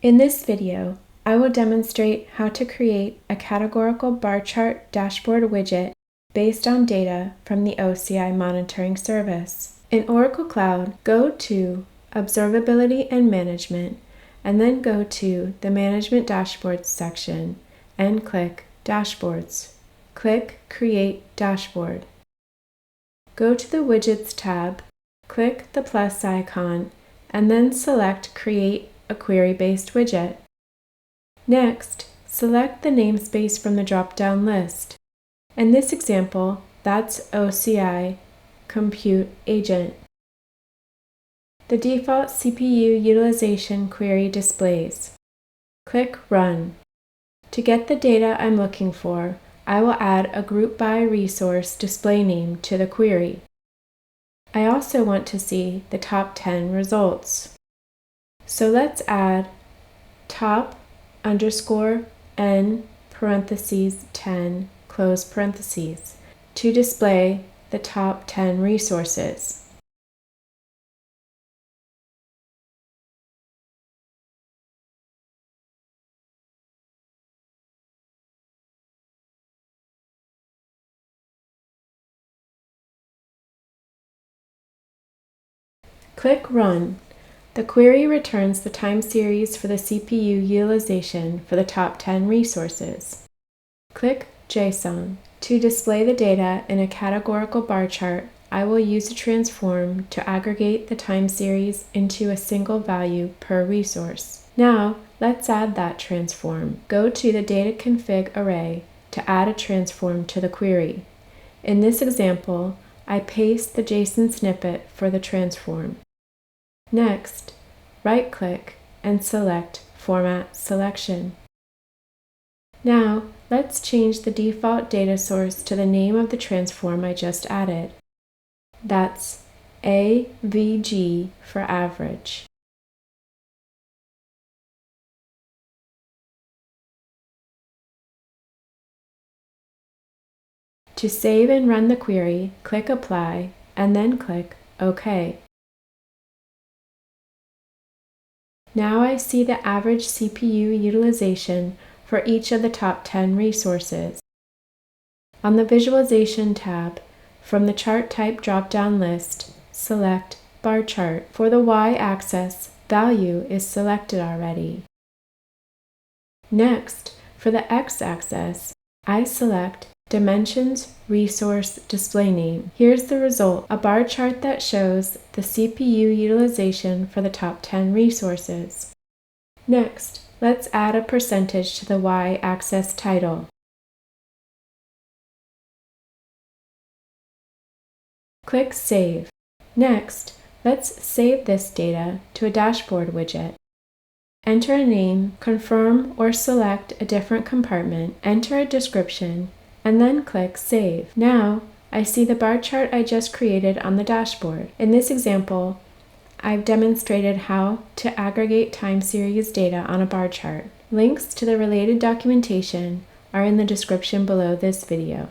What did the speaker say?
In this video, I will demonstrate how to create a categorical bar chart dashboard widget based on data from the OCI monitoring service. In Oracle Cloud, go to Observability and Management, and then go to the Management Dashboards section and click Dashboards. Click Create Dashboard. Go to the Widgets tab, click the plus icon, and then select Create a query-based widget. Next, select the namespace from the drop-down list. In this example, that's OCI Compute Agent. The default CPU utilization query displays. Click Run. To get the data I'm looking for, I will add a group by resource display name to the query. I also want to see the top 10 results. So let's add top _ n parentheses 10 close parentheses to display the top 10 resources. Click Run. The query returns the time series for the CPU utilization for the top 10 resources. Click JSON. To display the data in a categorical bar chart, I will use a transform to aggregate the time series into a single value per resource. Now, let's add that transform. Go to the data config array to add a transform to the query. In this example, I paste the JSON snippet for the transform. Next, right-click and select Format Selection. Now, let's change the default data source to the name of the transform I just added. That's AVG for average. To save and run the query, click Apply and then click OK. Now I see the average CPU utilization for each of the top 10 resources. On the Visualization tab, from the Chart Type drop-down list, select Bar Chart. For the Y-axis, value is selected already. Next, for the X-axis, I select Dimensions Resource Display Name. Here's the result, a bar chart that shows the CPU utilization for the top 10 resources. Next, let's add a percentage to the Y-axis title. Click Save. Next, let's save this data to a dashboard widget. Enter a name, confirm or select a different compartment, enter a description, and then click Save. Now, I see the bar chart I just created on the dashboard. In this example, I've demonstrated how to aggregate time series data on a bar chart. Links to the related documentation are in the description below this video.